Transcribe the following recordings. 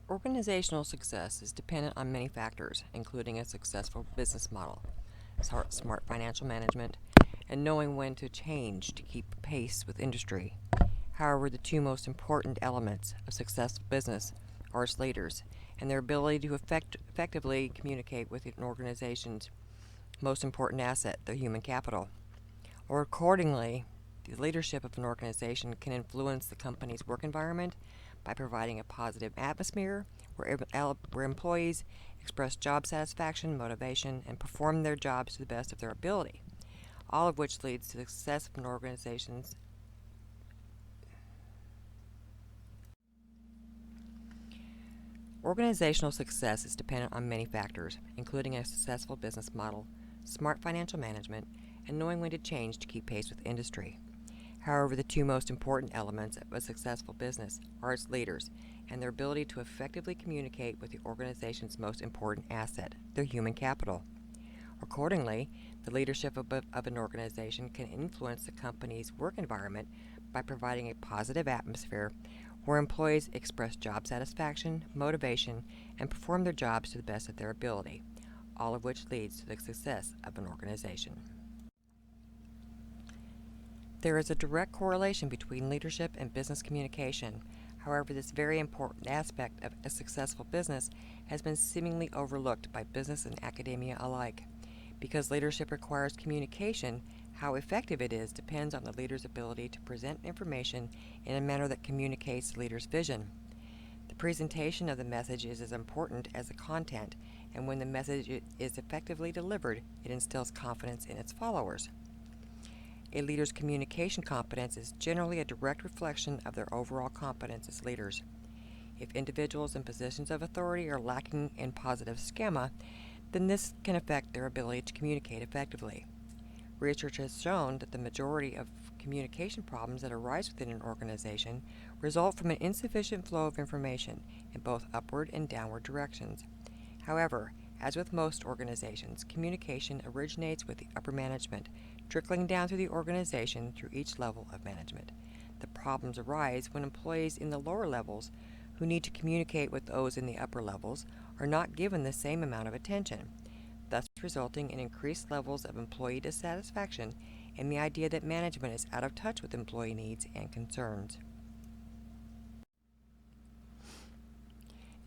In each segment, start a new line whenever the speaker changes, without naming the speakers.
Organizational success is dependent on many factors, including a successful business model, smart financial management, and knowing when to change to keep pace with industry. However, the two most important elements of successful business are its leaders and their ability to effectively communicate with an organization's most important asset, their human capital. Or accordingly, the leadership of an organization can influence the company's work environment by providing a positive atmosphere where employees express job satisfaction, motivation, and perform their jobs to the best of their ability, all of which leads to the success of an organization's. Organizational success is dependent on many factors, including a successful business model, smart financial management, and knowing when to change to keep pace with industry. However, the two most important elements of a successful business are its leaders and their ability to effectively communicate with the organization's most important asset, their human capital. Accordingly, the leadership of an organization can influence the company's work environment by providing a positive atmosphere where employees express job satisfaction, motivation, and perform their jobs to the best of their ability, all of which leads to the success of an organization. There is a direct correlation between leadership and business communication. However, this very important aspect of a successful business has been seemingly overlooked by business and academia alike. Because leadership requires communication, how effective it is depends on the leader's ability to present information in a manner that communicates the leader's vision. The presentation of the message is as important as the content, and when the message is effectively delivered, it instills confidence in its followers. A leader's communication competence is generally a direct reflection of their overall competence as leaders. If individuals in positions of authority are lacking in positive schema, then this can affect their ability to communicate effectively. Research has shown that the majority of communication problems that arise within an organization result from an insufficient flow of information in both upward and downward directions. However, as with most organizations, communication originates with the upper management, trickling down through the organization through each level of management. The problems arise when employees in the lower levels who need to communicate with those in the upper levels are not given the same amount of attention, thus resulting in increased levels of employee dissatisfaction and the idea that management is out of touch with employee needs and concerns.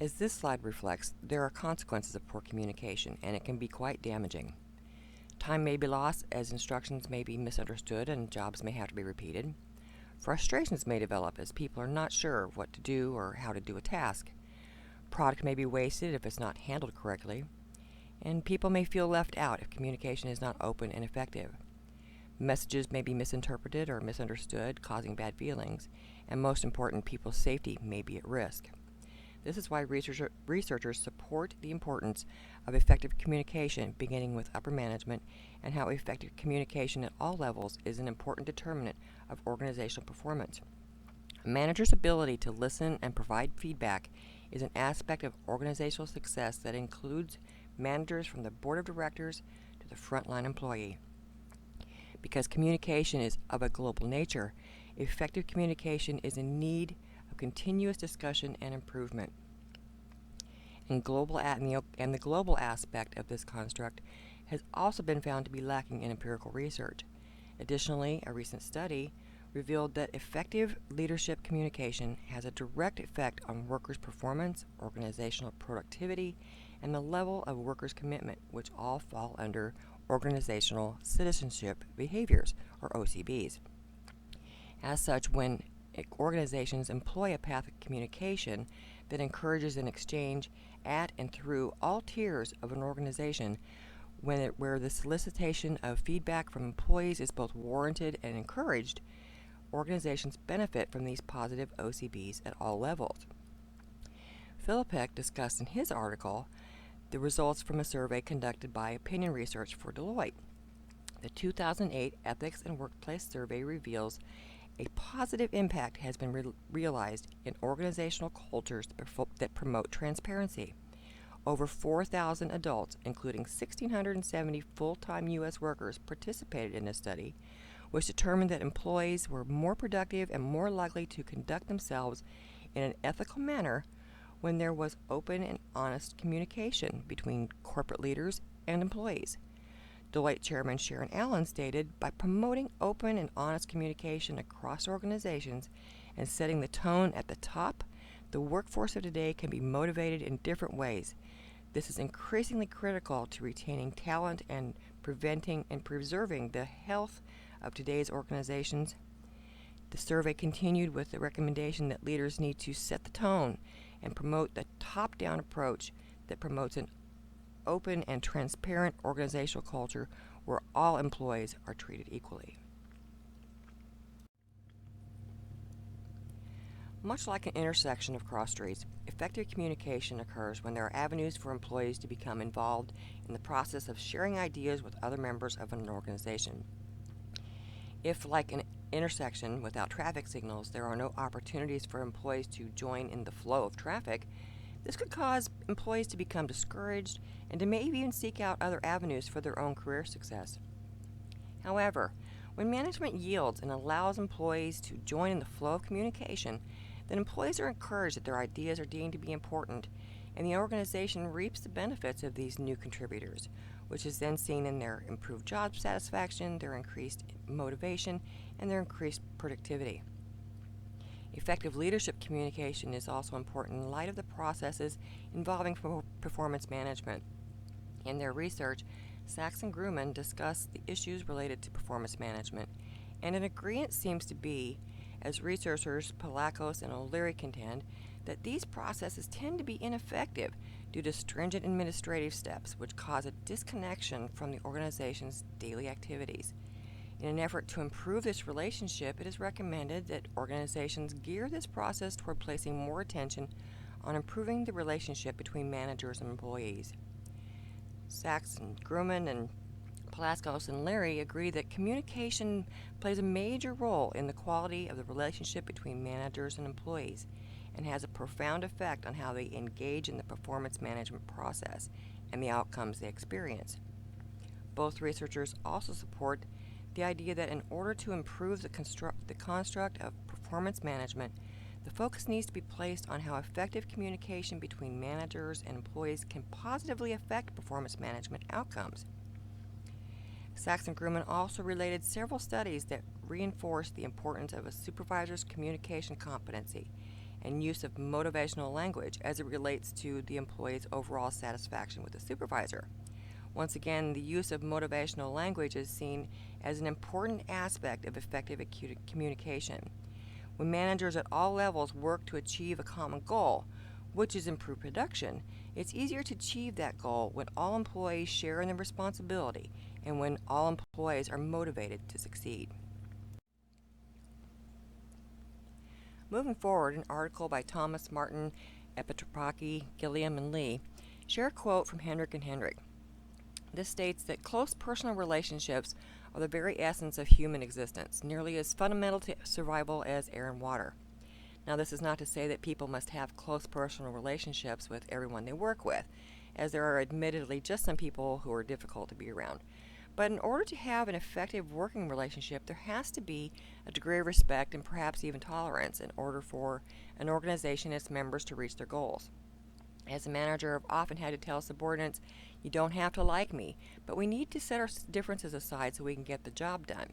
As this slide reflects, there are consequences of poor communication, and it can be quite damaging. Time may be lost as instructions may be misunderstood and jobs may have to be repeated. Frustrations may develop as people are not sure what to do or how to do a task. Product may be wasted if it's not handled correctly, and people may feel left out if communication is not open and effective. Messages may be misinterpreted or misunderstood, causing bad feelings, and most important, people's safety may be at risk. This is why researchers support the importance of effective communication, beginning with upper management, and how effective communication at all levels is an important determinant of organizational performance. A manager's ability to listen and provide feedback is an aspect of organizational success that includes managers from the board of directors to the frontline employee. Because communication is of a global nature, effective communication is in need of continuous discussion and improvement. And the global aspect of this construct has also been found to be lacking in empirical research. Additionally, a recent study revealed that effective leadership communication has a direct effect on workers' performance, organizational productivity, and the level of workers' commitment, which all fall under organizational citizenship behaviors, or OCBs. As such, when organizations employ a path of communication that encourages an exchange at and through all tiers of an organization, where the solicitation of feedback from employees is both warranted and encouraged, organizations benefit from these positive OCBs at all levels. Philippek discussed in his article the results from a survey conducted by Opinion Research for Deloitte. The 2008 Ethics and Workplace Survey reveals a positive impact has been realized in organizational cultures that promote transparency. Over 4,000 adults, including 1,670 full-time U.S. workers, participated in this study, which determined that employees were more productive and more likely to conduct themselves in an ethical manner when there was open and honest communication between corporate leaders and employees. Deloitte Chairman Sharon Allen stated, "By promoting open and honest communication across organizations and setting the tone at the top, the workforce of today can be motivated in different ways. This is increasingly critical to retaining talent and preventing and preserving the health of today's organizations." The survey continued with the recommendation that leaders need to set the tone and promote the top-down approach that promotes an open and transparent organizational culture where all employees are treated equally. Much like an intersection of cross streets, effective communication occurs when there are avenues for employees to become involved in the process of sharing ideas with other members of an organization. If, like an intersection without traffic signals, there are no opportunities for employees to join in the flow of traffic, this could cause employees to become discouraged and to maybe even seek out other avenues for their own career success. However, when management yields and allows employees to join in the flow of communication, then employees are encouraged that their ideas are deemed to be important, and the organization reaps the benefits of these new contributors, which is then seen in their improved job satisfaction, their increased motivation, and their increased productivity. Effective leadership communication is also important in light of the processes involving performance management. In their research, Sachs and Grumman discussed the issues related to performance management, and an agreement seems to be, as researchers Palakos and O'Leary contend, that these processes tend to be ineffective due to stringent administrative steps which cause a disconnection from the organization's daily activities. In an effort to improve this relationship, it is recommended that organizations gear this process toward placing more attention on improving the relationship between managers and employees. Sachs and Grumman and Palaskos and Leary agree that communication plays a major role in the quality of the relationship between managers and employees and has a profound effect on how they engage in the performance management process and the outcomes they experience. Both researchers also support the idea that in order to improve the construct of performance management, the focus needs to be placed on how effective communication between managers and employees can positively affect performance management outcomes. Sachs and Grumman also related several studies that reinforced the importance of a supervisor's communication competency and use of motivational language as it relates to the employee's overall satisfaction with the supervisor. Once again, the use of motivational language is seen as an important aspect of effective communication. When managers at all levels work to achieve a common goal, which is improved production, it's easier to achieve that goal when all employees share in the responsibility and when all employees are motivated to succeed. Moving forward, an article by Thomas, Martin, Epitropaki, Gilliam, and Lee share a quote from Hendrick and Hendrick. This states that close personal relationships are the very essence of human existence, nearly as fundamental to survival as air and water. Now, this is not to say that people must have close personal relationships with everyone they work with, as there are admittedly just some people who are difficult to be around. But in order to have an effective working relationship, there has to be a degree of respect and perhaps even tolerance in order for an organization and its members to reach their goals. As a manager, I've often had to tell subordinates, "You don't have to like me, but we need to set our differences aside so we can get the job done."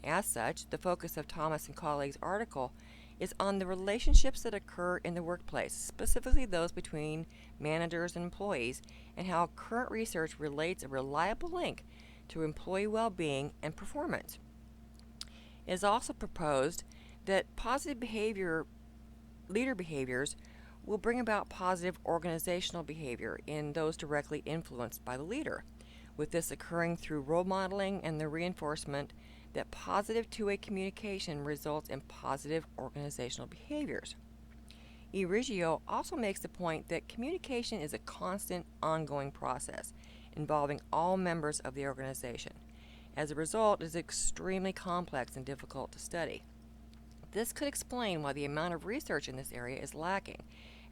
As such, the focus of Thomas and colleagues' article is on the relationships that occur in the workplace, specifically those between managers and employees, and how current research relates a reliable link to employee well-being and performance. It is also proposed that positive leader behaviors will bring about positive organizational behavior in those directly influenced by the leader, with this occurring through role modeling and the reinforcement that positive two-way communication results in positive organizational behaviors. Riggio also makes the point that communication is a constant, ongoing process involving all members of the organization. As a result, it is extremely complex and difficult to study. This could explain why the amount of research in this area is lacking,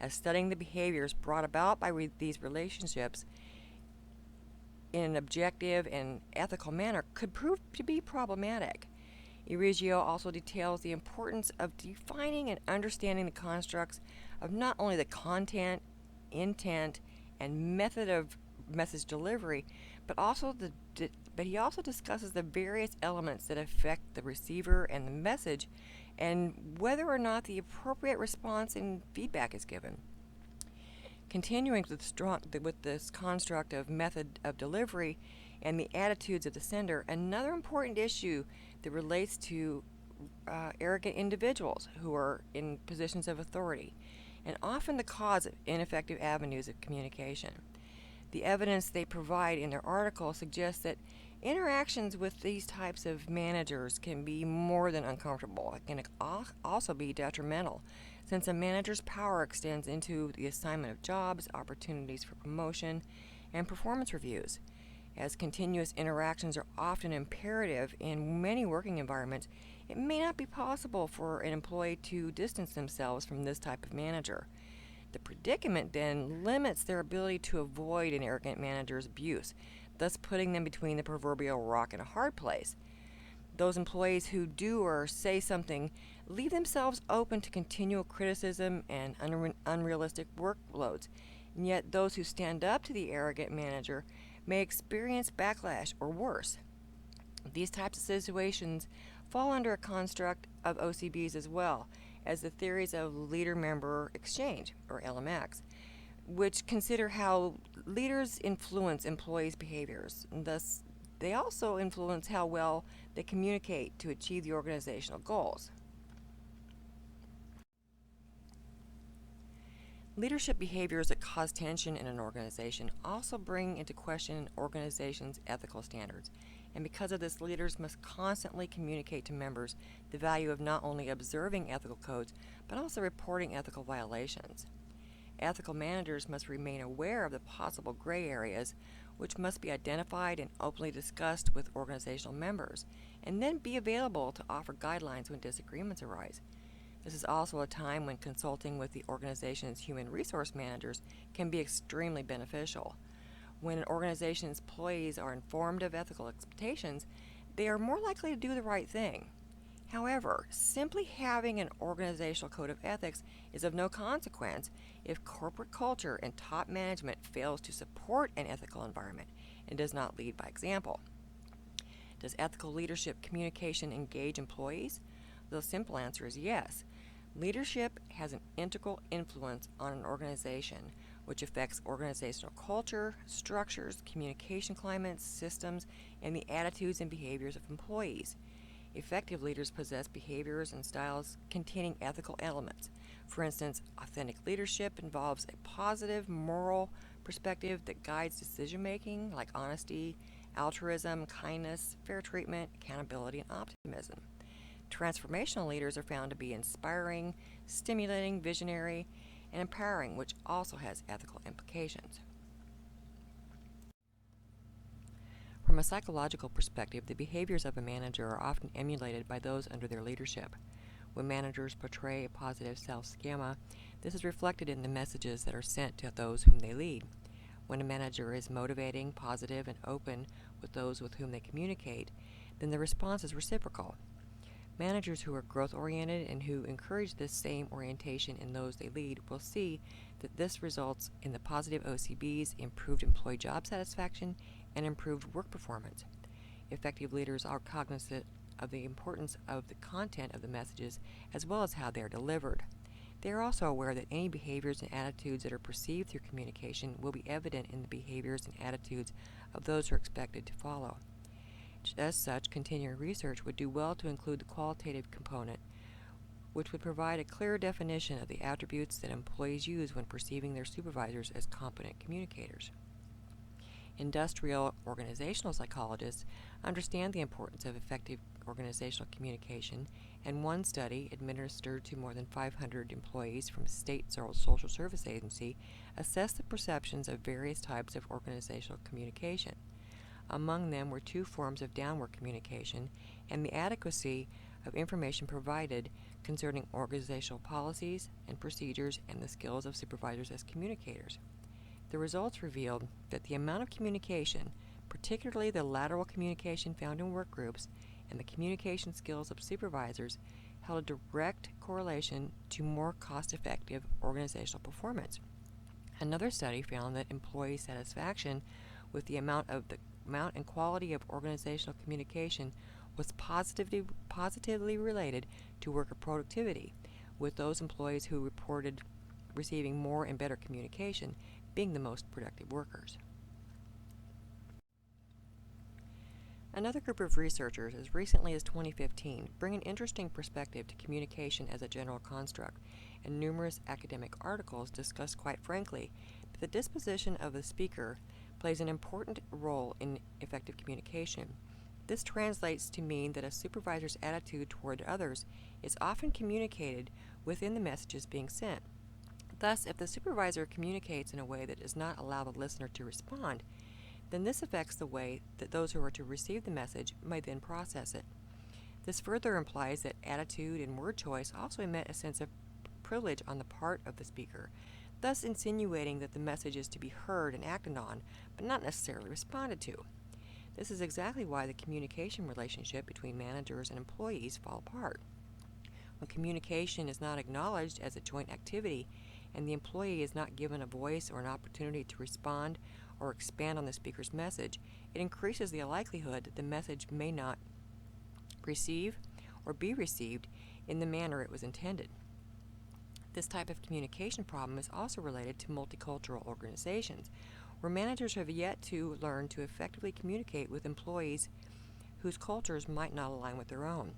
as studying the behaviors brought about by these relationships in an objective and ethical manner could prove to be problematic. Riggio also details the importance of defining and understanding the constructs of not only the content, intent, and method of message delivery, but he also discusses the various elements that affect the receiver and the message, and whether or not the appropriate response and feedback is given. Continuing with this construct of method of delivery and the attitudes of the sender, another important issue that relates to arrogant individuals who are in positions of authority, and often the cause of ineffective avenues of communication. The evidence they provide in their article suggests that interactions with these types of managers can be more than uncomfortable. It can also be detrimental, since a manager's power extends into the assignment of jobs, opportunities for promotion, and performance reviews. As continuous interactions are often imperative in many working environments, it may not be possible for an employee to distance themselves from this type of manager. The predicament then limits their ability to avoid an arrogant manager's abuse, thus putting them between the proverbial rock and a hard place. Those employees who do or say something leave themselves open to continual criticism and unrealistic workloads, and yet those who stand up to the arrogant manager may experience backlash or worse. These types of situations fall under a construct of OCBs as well as the theories of leader-member exchange, or LMX, which consider how leaders influence employees' behaviors. And thus, they also influence how well they communicate to achieve the organizational goals. Leadership behaviors that cause tension in an organization also bring into question an organization's ethical standards, and because of this, leaders must constantly communicate to members the value of not only observing ethical codes, but also reporting ethical violations. Ethical managers must remain aware of the possible gray areas, which must be identified and openly discussed with organizational members, and then be available to offer guidelines when disagreements arise. This is also a time when consulting with the organization's human resource managers can be extremely beneficial. When an organization's employees are informed of ethical expectations, they are more likely to do the right thing. However, simply having an organizational code of ethics is of no consequence if corporate culture and top management fails to support an ethical environment and does not lead by example. Does ethical leadership communication engage employees? The simple answer is yes. Leadership has an integral influence on an organization, which affects organizational culture, structures, communication climates, systems, and the attitudes and behaviors of employees. Effective leaders possess behaviors and styles containing ethical elements. For instance, authentic leadership involves a positive, moral perspective that guides decision-making, like honesty, altruism, kindness, fair treatment, accountability, and optimism. Transformational leaders are found to be inspiring, stimulating, visionary, and empowering, which also has ethical implications. From a psychological perspective, the behaviors of a manager are often emulated by those under their leadership. When managers portray a positive self-schema, this is reflected in the messages that are sent to those whom they lead. When a manager is motivating, positive, and open with those with whom they communicate, then the response is reciprocal. Managers who are growth-oriented and who encourage this same orientation in those they lead will see that this results in the positive OCBs, improved employee job satisfaction, and improved work performance. Effective leaders are cognizant of the importance of the content of the messages as well as how they are delivered. They are also aware that any behaviors and attitudes that are perceived through communication will be evident in the behaviors and attitudes of those who are expected to follow. As such, continuing research would do well to include the qualitative component, which would provide a clear definition of the attributes that employees use when perceiving their supervisors as competent communicators. Industrial organizational psychologists understand the importance of effective organizational communication, and one study administered to more than 500 employees from a state social service agency assessed the perceptions of various types of organizational communication. Among them were two forms of downward communication and the adequacy of information provided concerning organizational policies and procedures and the skills of supervisors as communicators. The results revealed that the amount of communication, particularly the lateral communication found in work groups, and the communication skills of supervisors held a direct correlation to more cost-effective organizational performance. Another study found that employee satisfaction with the amount and quality of organizational communication was positively related to worker productivity, with those employees who reported receiving more and better communication being the most productive workers. Another group of researchers, as recently as 2015, bring an interesting perspective to communication as a general construct, and numerous academic articles discuss quite frankly that the disposition of the speaker plays an important role in effective communication. This translates to mean that a supervisor's attitude toward others is often communicated within the messages being sent. Thus, if the supervisor communicates in a way that does not allow the listener to respond, then this affects the way that those who are to receive the message may then process it. This further implies that attitude and word choice also emit a sense of privilege on the part of the speaker, thus insinuating that the message is to be heard and acted on, but not necessarily responded to. This is exactly why the communication relationship between managers and employees fall apart. When communication is not acknowledged as a joint activity, and the employee is not given a voice or an opportunity to respond or expand on the speaker's message, it increases the likelihood that the message may not receive or be received in the manner it was intended. This type of communication problem is also related to multicultural organizations, where managers have yet to learn to effectively communicate with employees whose cultures might not align with their own.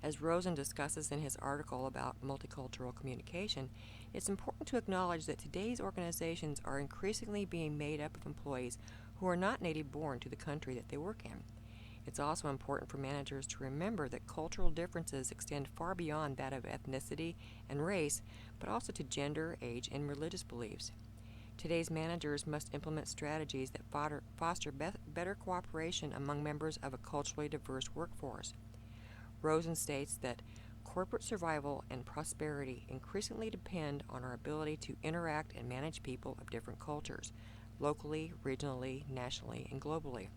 As Rosen discusses in his article about multicultural communication, it's important to acknowledge that today's organizations are increasingly being made up of employees who are not native born to the country that they work in. It's also important for managers to remember that cultural differences extend far beyond that of ethnicity and race, but also to gender, age, and religious beliefs. Today's managers must implement strategies that foster better cooperation among members of a culturally diverse workforce. Rosen states that corporate survival and prosperity increasingly depend on our ability to interact and manage people of different cultures, locally, regionally, nationally, and globally.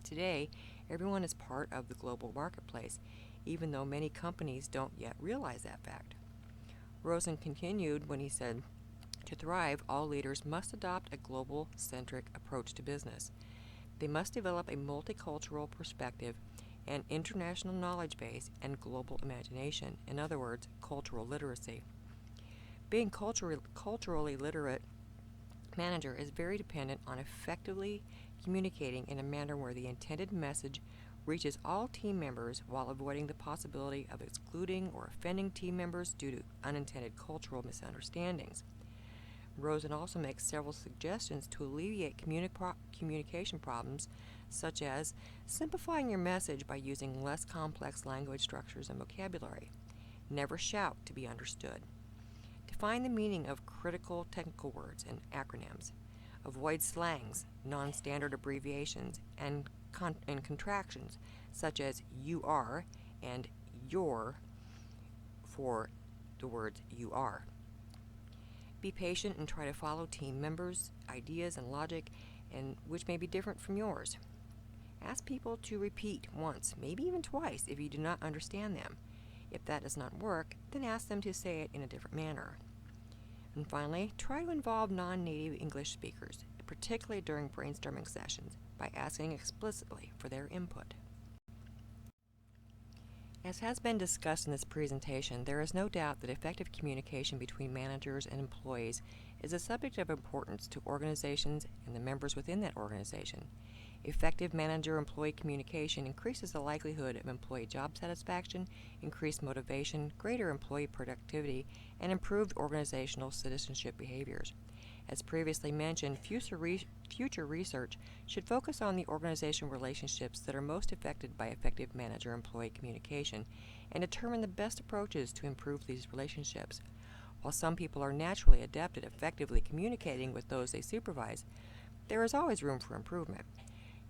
Today, everyone is part of the global marketplace, even though many companies don't yet realize that fact. Rosen continued when he said, "To thrive, all leaders must adopt a global-centric approach to business. They must develop a multicultural perspective and international knowledge base and global imagination, in other words, cultural literacy. Being culturally literate manager is very dependent on effectively communicating in a manner where the intended message reaches all team members while avoiding the possibility of excluding or offending team members due to unintended cultural misunderstandings." Rosen also makes several suggestions to alleviate communication problems, such as simplifying your message by using less complex language structures and vocabulary. Never shout to be understood. Define the meaning of critical technical words and acronyms. Avoid slangs, non-standard abbreviations, and contractions, such as "you are" and "your" for the words "you are." Be patient and try to follow team members' ideas and logic, and which may be different from yours. Ask people to repeat once, maybe even twice, if you do not understand them. If that does not work, then ask them to say it in a different manner. And finally, try to involve non-native English speakers, particularly during brainstorming sessions, by asking explicitly for their input. As has been discussed in this presentation, there is no doubt that effective communication between managers and employees is a subject of importance to organizations and the members within that organization. Effective manager-employee communication increases the likelihood of employee job satisfaction, increased motivation, greater employee productivity, and improved organizational citizenship behaviors. As previously mentioned, future research should focus on the organization relationships that are most affected by effective manager-employee communication and determine the best approaches to improve these relationships. While some people are naturally adept at effectively communicating with those they supervise, there is always room for improvement.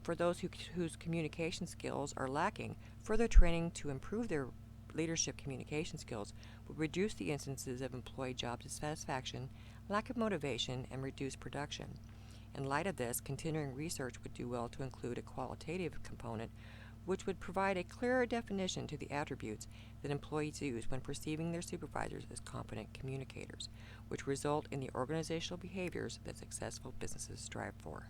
For those whose communication skills are lacking, further training to improve their leadership communication skills would reduce the instances of employee job dissatisfaction, lack of motivation, and reduced production. In light of this, continuing research would do well to include a qualitative component which would provide a clearer definition to the attributes that employees use when perceiving their supervisors as competent communicators, which result in the organizational behaviors that successful businesses strive for.